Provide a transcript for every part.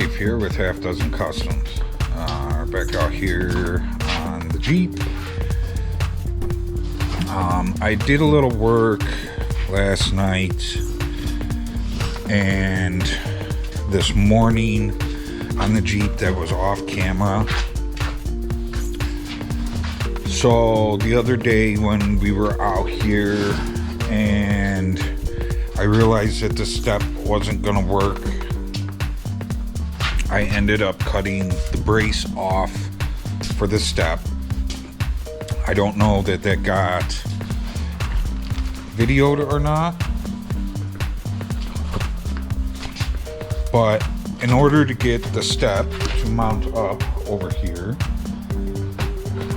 Dave here with Half Dozen Customs. Back out here on the Jeep. I did a little work last night and this morning on the Jeep that was off camera. So the other day when we were out here and I realized that the step wasn't gonna work, I ended up cutting the brace off for the step. I don't know that got videoed or not, but in order to get the step to mount up over here,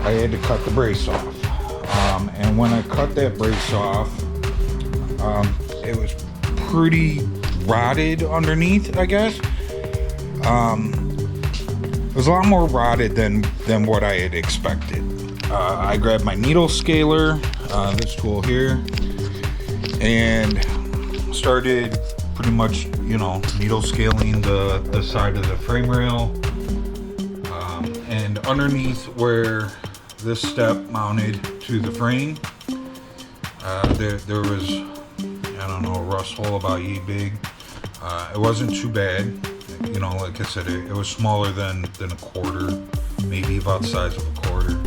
I had to cut the brace off. And when I cut that brace off, it was pretty rotted underneath, I guess. It was a lot more rotted than what I had expected. I grabbed my needle scaler, this tool here, and started pretty much, needle scaling the side of the frame rail. And underneath where this step mounted to the frame, there was, I don't know, a rust hole about yay big. It wasn't too bad. Like I said, it was smaller than a quarter, maybe about the size of a quarter.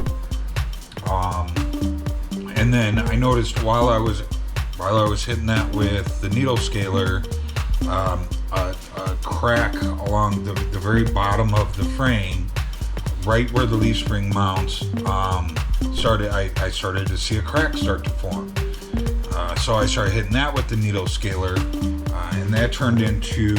And then I noticed while I was hitting that with the needle scaler, a crack along the very bottom of the frame, right where the leaf spring mounts, I started to see a crack start to form. So I started hitting that with the needle scaler, and that turned into,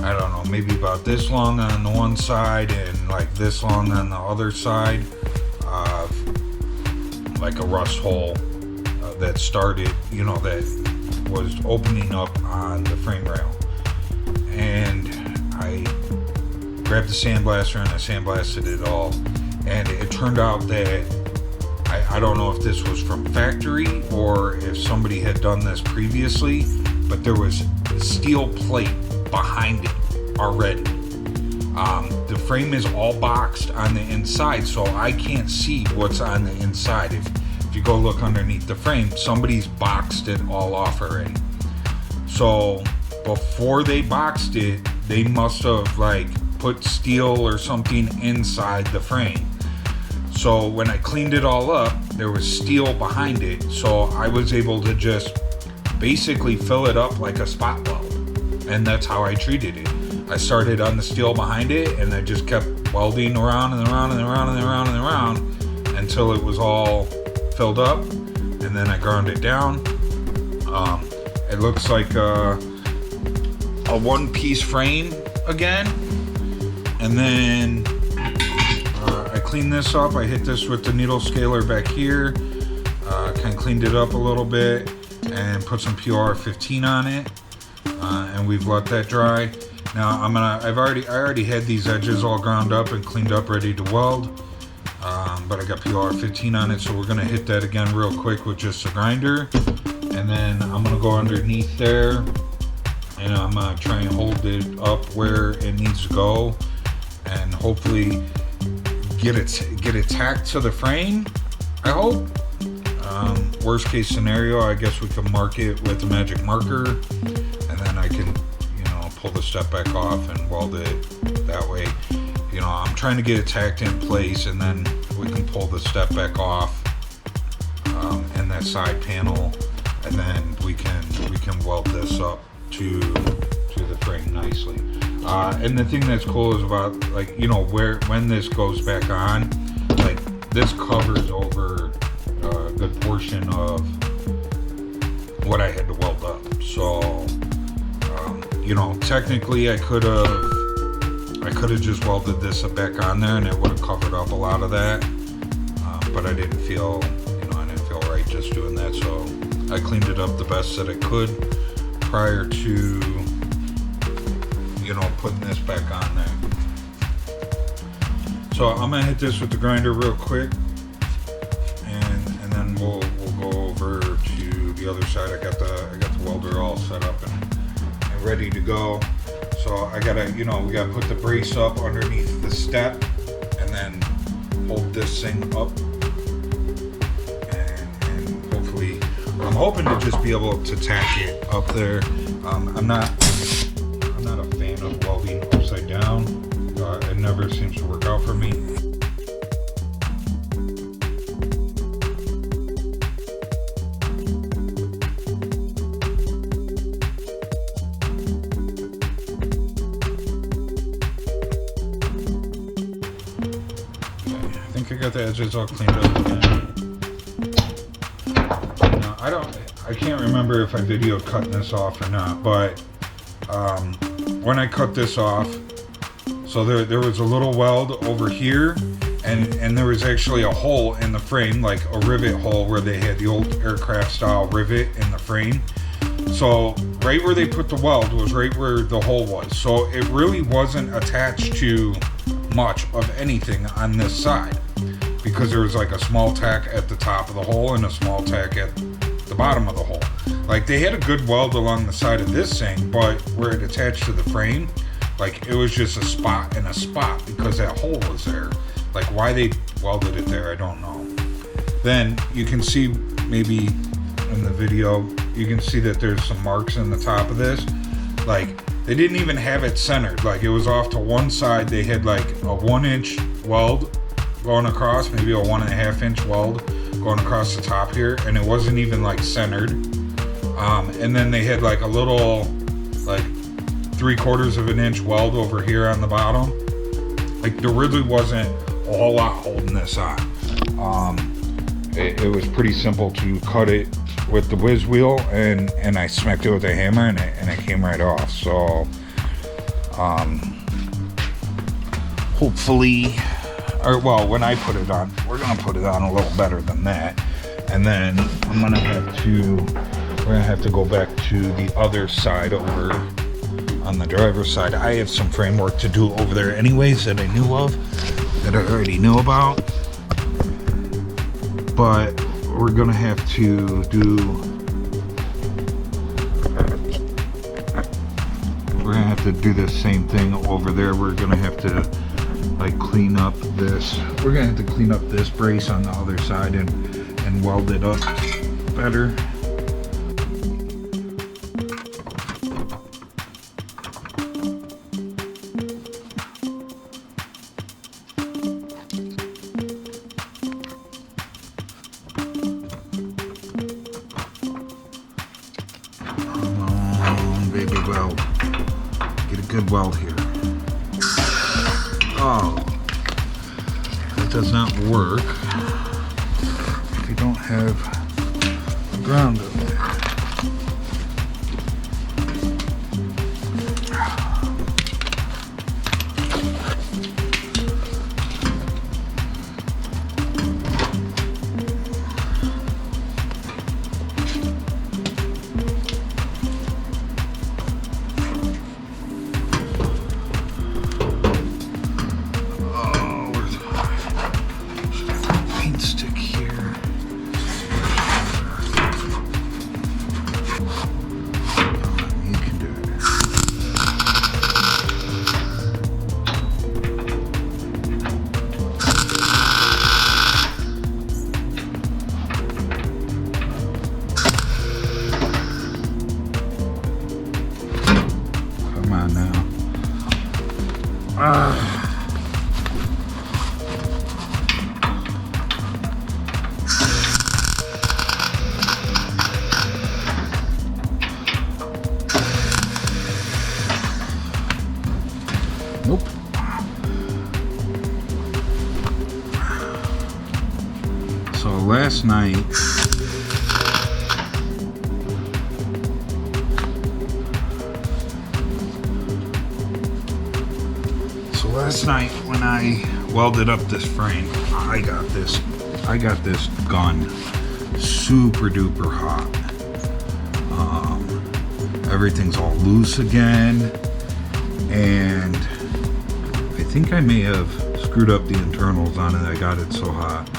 I don't know, maybe about this long on the one side and like this long on the other side, like a rust hole that started, that was opening up on the frame rail. And I grabbed the sandblaster and I sandblasted it all, and it turned out that I don't know if this was from factory or if somebody had done this previously, but there was steel plate behind it already. The frame is all boxed on the inside, so I can't see what's on the inside. If you go look underneath the frame, somebody's boxed it all off already. So before they boxed it, they must have put steel or something inside the frame. So when I cleaned it all up, there was steel behind it, so I was able to just basically fill it up like a spot weld. And that's how I treated it. I started on the steel behind it, and I just kept welding around and around and around and around and around until it was all filled up, and then I ground it down. It looks like a one-piece frame again. And then I cleaned this up. I hit this with the needle scaler back here, kind of cleaned it up a little bit and put some PR 15 on it. And we've let that dry. Now I already had these edges all ground up and cleaned up, ready to weld. But I got PR 15 on it, so we're gonna hit that again real quick with just a grinder. And then I'm gonna go underneath there, and I'm gonna try and hold it up where it needs to go, and hopefully get it tacked to the frame, I hope. Worst case scenario, I guess we can mark it with a magic marker, and then I can, pull the step back off and weld it that way. I'm trying to get it tacked in place, and then we can pull the step back off, and that side panel, and then we can weld this up to the frame nicely. And the thing that's cool is about when this goes back on, this covers over a good portion of what I had to weld up. So technically I could have just welded this back on there and it would have covered up a lot of that, but I didn't feel right just doing that, so I cleaned it up the best that I could prior to putting this back on there. So I'm gonna hit this with the grinder real quick, and then we'll go over to the other side. I got the welder all set up and ready to go. So I gotta, you know, we gotta put the brace up underneath the step and then hold this thing up. And hopefully, I'm hoping to just be able to tack it up there. I'm not a fan of welding upside down. It never seems to work out for me. I think I got the edges all cleaned up again. No, I can't remember if I videoed cutting this off or not, but when I cut this off, so there was a little weld over here, and there was actually a hole in the frame, like a rivet hole where they had the old aircraft style rivet in the frame. So right where they put the weld was right where the hole was. So it really wasn't attached to much of anything on this side, because there was like a small tack at the top of the hole and a small tack at the bottom of the hole. Like they had a good weld along the side of this thing, but where it attached to the frame, like it was just a spot and a spot because that hole was there. Like why they welded it there, I don't know. Then you can see maybe in the video, you can see that there's some marks in the top of this. Like they didn't even have it centered. Like it was off to one side. They had like a 1-inch weld going across, maybe a 1.5-inch weld going across the top here, and it wasn't even like centered. And then they had like a little, like 3/4 of an inch weld over here on the bottom. Like there really wasn't a whole lot holding this on. It was pretty simple to cut it with the whiz wheel, and I smacked it with a hammer, and it came right off. So hopefully, or well, when I put it on, we're gonna put it on a little better than that, and then we're gonna have to go back to the other side over on the driver's side. I have some framework to do over there anyways that I knew of, that I already knew about, but we're gonna have to do the same thing over there. We're gonna have to like clean up this. We're gonna have to clean up this brace on the other side and weld it up better. Weld. Get a good weld here. Oh, that does not work if you don't have a ground up there. Nope. So last night, when I welded up this frame, I got this gun super duper hot. Everything's all loose again, and I think I may have screwed up the internals on it. I got it so hot.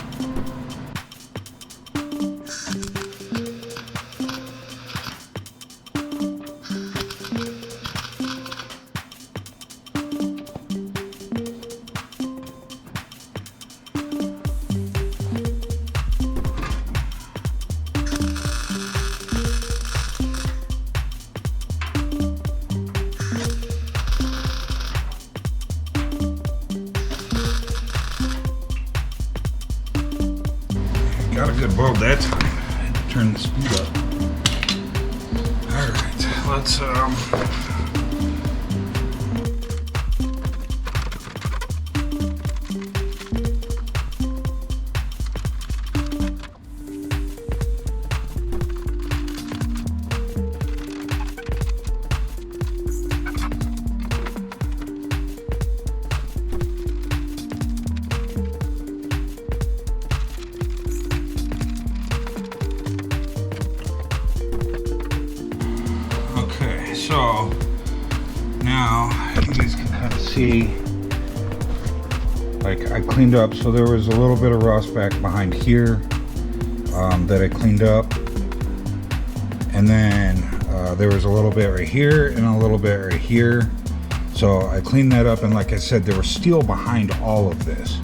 got a good weld that time. I had to turn the speed up. Alright, let's so now you guys can kind of see, like, I cleaned up, so there was a little bit of rust back behind here that I cleaned up, and then there was a little bit right here and a little bit right here, so I cleaned that up. And like I said, there was steel behind all of this,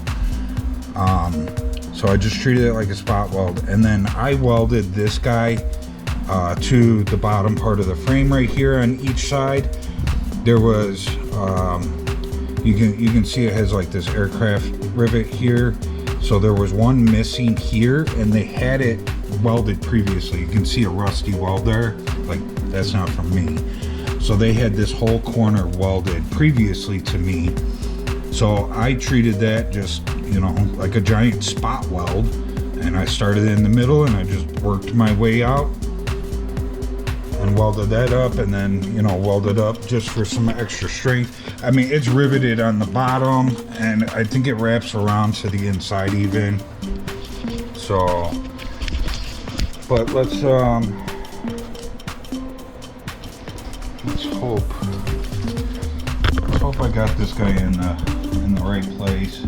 so I just treated it like a spot weld, and then I welded this guy to the bottom part of the frame right here on each side. There was you can see it has like this aircraft rivet here, so there was one missing here, and they had it welded previously. You can see a rusty weld there, like that's not from me. So they had this whole corner welded previously to me, so I treated that just, you know, like a giant spot weld, and I started in the middle and I just worked my way out and welded that up, and then, you know, welded up just for some extra strength. I mean, it's riveted on the bottom, and I think it wraps around to the inside even. So, but let's hope I got this guy in the right place.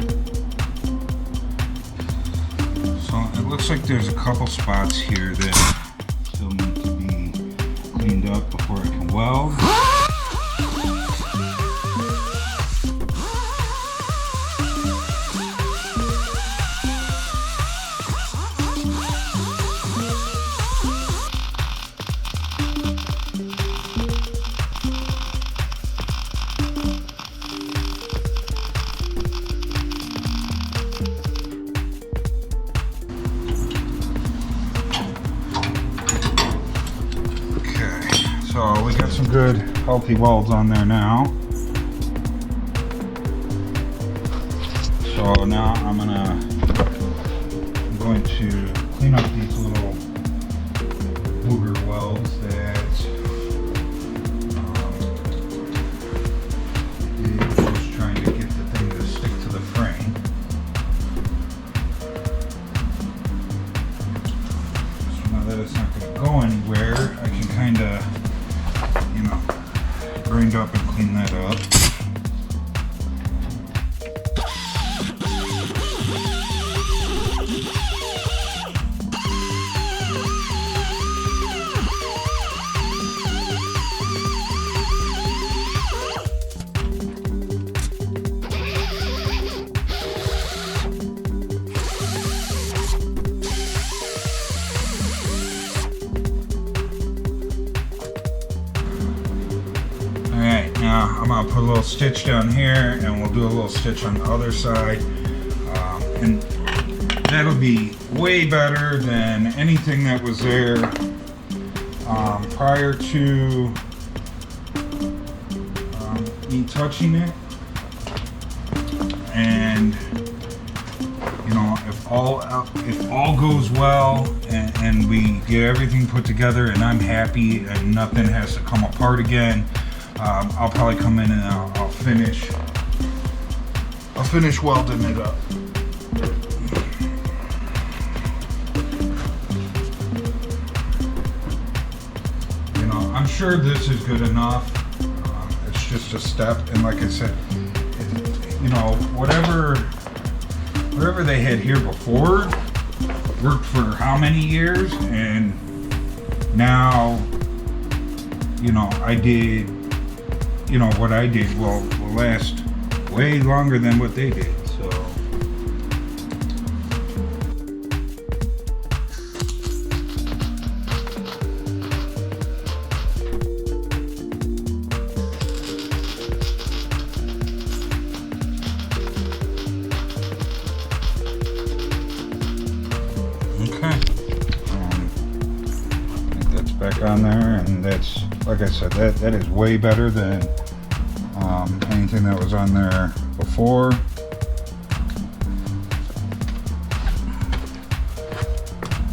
So it looks like there's a couple spots here that still need to be cleaned up before I can weld. So we got some good healthy welds on there now. So now I'm going to clean up these little booger welds that is just trying to get the thing to stick to the frame. So now that it's not going to go anywhere, I can kind of, you know, grind up and clean that up. Now I'm going to put a little stitch down here, and we'll do a little stitch on the other side, and that'll be way better than anything that was there prior to me touching it. And you know, if all goes well and we get everything put together and I'm happy and nothing has to come apart again, I'll probably come in and I'll finish welding it up. You know, I'm sure this is good enough. It's just a step, and like I said, you know, whatever they had here before worked for how many years, and now, you know, I did. You know, what I did will last way longer than what they did, so. Okay. I think that's back on there, and that's, like I said, that is way better than anything that was on there before.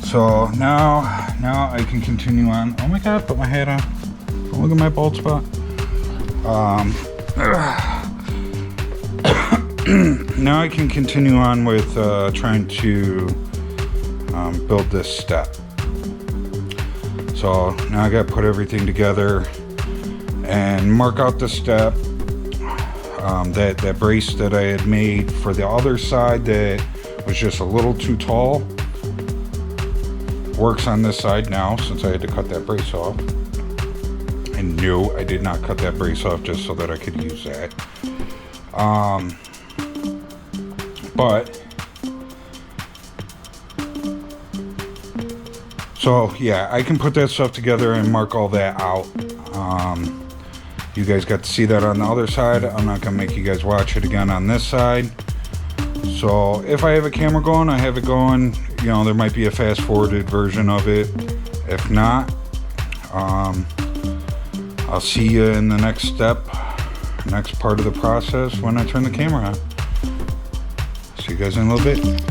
So now I can continue on. Oh my god, put my hat on. Don't look at my bald spot. Now I can continue on with trying to build this step. So now I got to put everything together and mark out the step. That brace that I had made for the other side that was just a little too tall works on this side now, since I had to cut that brace off. And no, I did not cut that brace off just so that I could use that. But so yeah, I can put that stuff together and mark all that out. You guys got to see that on the other side. I'm not gonna make you guys watch it again on this side. So if I have a camera going, I have it going. You know, there might be a fast forwarded version of it. If not, I'll see you in the next step, next part of the process when I turn the camera on. See you guys in a little bit.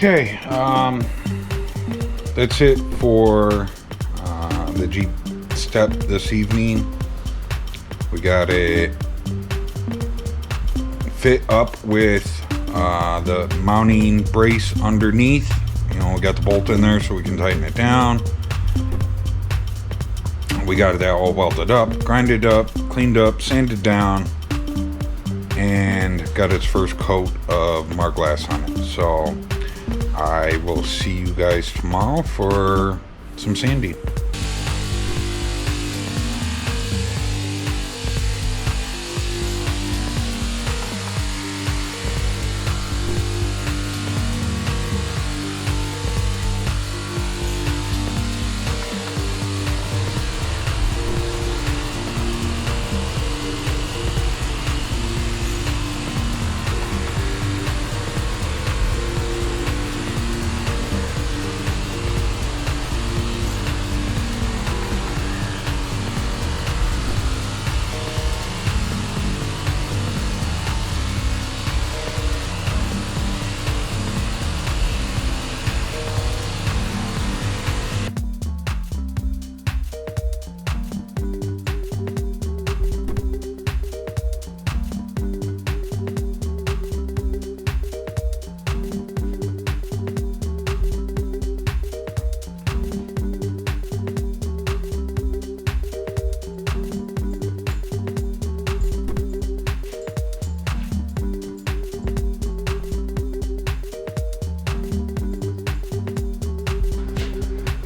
Okay, that's it for the Jeep step this evening. We got it fit up with the mounting brace underneath. You know, we got the bolt in there so we can tighten it down. We got that all welded up, grinded up, cleaned up, sanded down, and got its first coat of Marglass on it. So I will see you guys tomorrow for some sanding.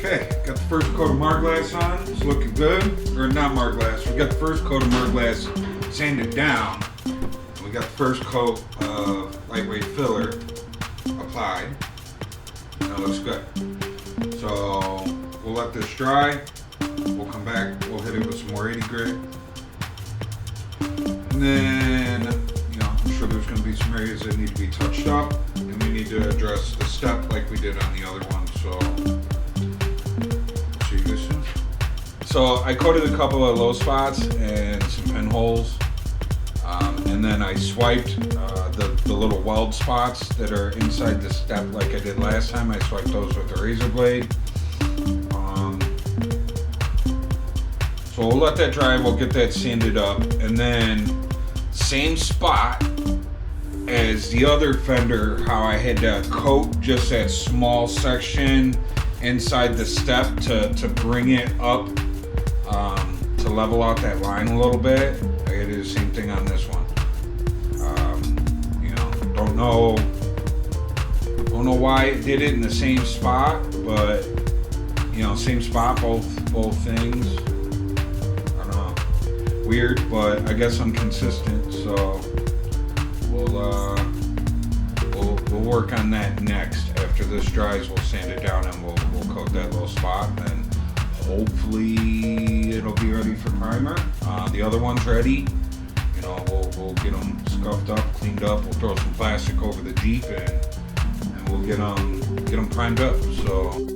Okay, got the first coat of Marglass on. It's looking good. Or not Marglass. We got the first coat of Marglass sanded down. We got the first coat of lightweight filler applied. That looks good. So we'll let this dry. We'll come back. We'll hit it with some more 80 grit. And then, you know, I'm sure there's going to be some areas that need to be touched up. And we need to address the step like we did on the other one. So I coated a couple of low spots and some pinholes, and then I swiped the little weld spots that are inside the step like I did last time. I swiped those with a razor blade. So we'll let that dry, we'll get that sanded up, and then same spot as the other fender, how I had to coat just that small section inside the step to bring it up. To level out that line a little bit. I gotta do the same thing on this one. You know, don't know why it did it in the same spot, but you know, same spot, both things. I don't know, weird, but I guess I'm consistent. So we'll work on that next. After this dries, we'll sand it down and we'll coat that little spot, and hopefully it'll be ready for primer. The other one's ready. You know, we'll get them scuffed up, cleaned up. We'll throw some plastic over the Jeep and we'll get them primed up. So.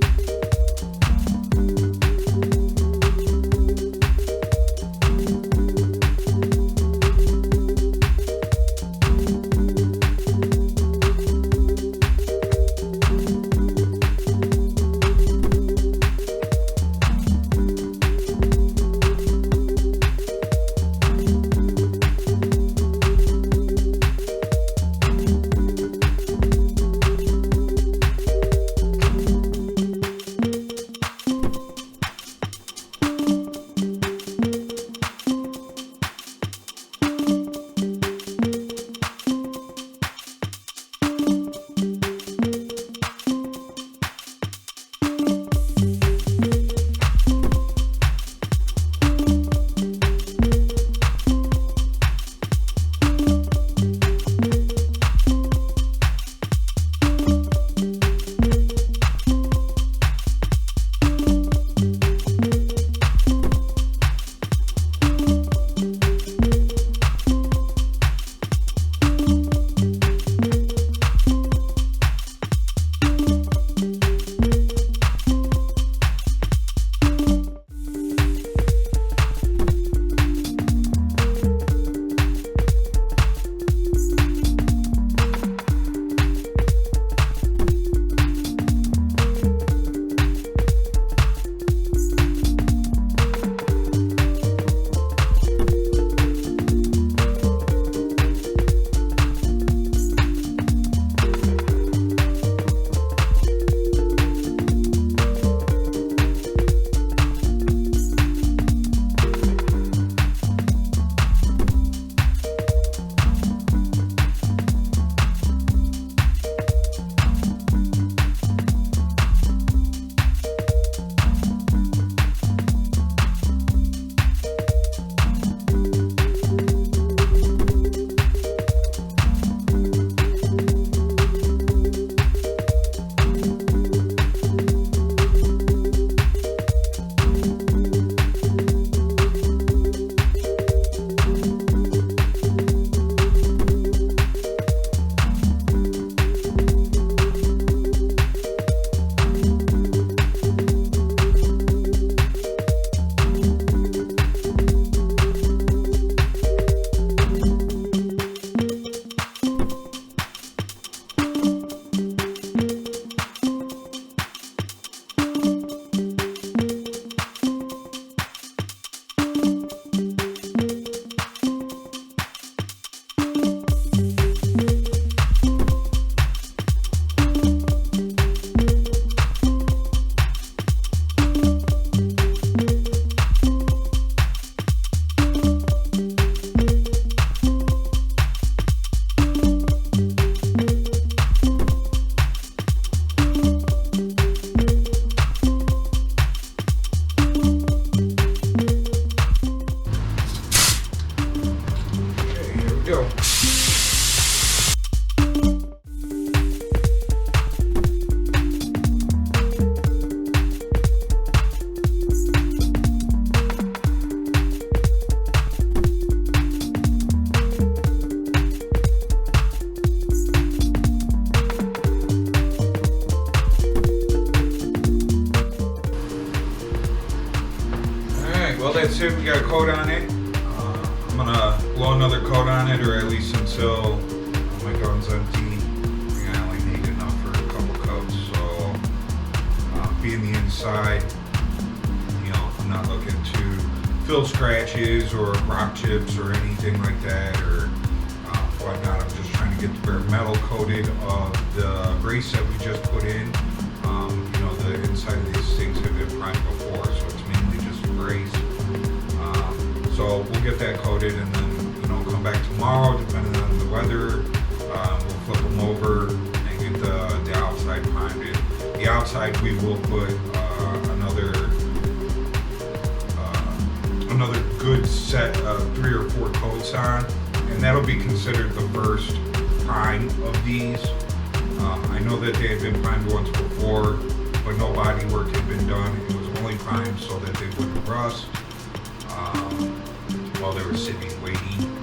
Alright, well that's it. We got a coat on it. I'm gonna blow another coat on it, or at least until my gun's empty. I think I only need enough for a couple coats. So, being the inside, you know, I'm not looking to fill scratches or rock chips or anything like that, or whatnot. I'm just trying to get the bare metal coated of the brace that we just put in. You know, the inside of these things have been primed before, so it's mainly just a brace. So we'll get that coated and then, you know, come back tomorrow, depending on the weather. We'll flip them over and get the outside primed in. The outside we will put another good set of 3 or 4 coats on, and that'll be considered the first prime of these. I know that they had been primed once before, but no body work had been done. It was only primed so that they wouldn't rust while they were sitting waiting.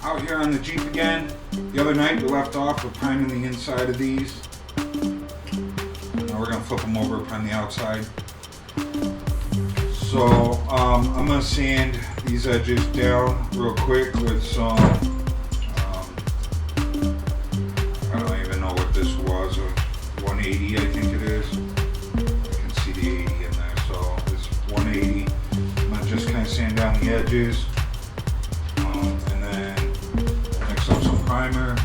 Out here on the Jeep again. The other night we left off with priming the inside of these. Now we're going to flip them over, prime the outside. So I'm going to sand these edges down real quick with some, I don't even know what this was, a 180 I think it is. I can see the 80 in there, so it's 180. I'm going to just kind of sand down the edges, and then mix up some primer.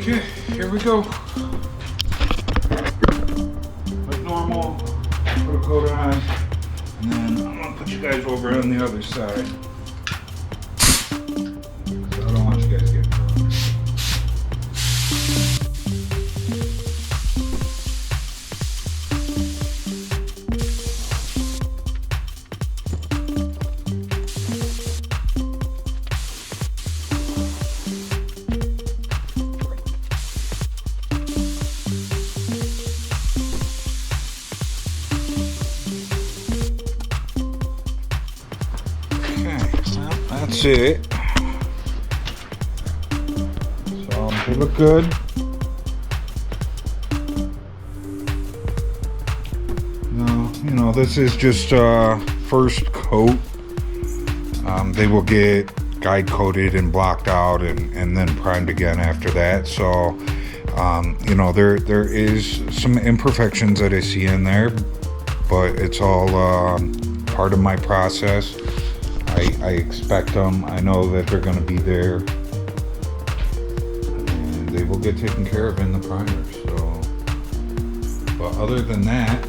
Okay, here we go. Like normal, put a coat on, and then I'm gonna put you guys over on the other side. I don't want you guys getting burned. That's it. So they look good. Now, you know, this is just first coat. They will get guide coated and blocked out and then primed again after that. So you know, there is some imperfections that I see in there, but it's all part of my process. I expect them. I know that they're going to be there, and they will get taken care of in the primer. So, but other than that,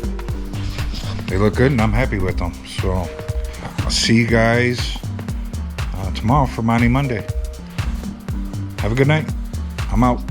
they look good, and I'm happy with them. So, I'll see you guys tomorrow for Monday. Have a good night. I'm out.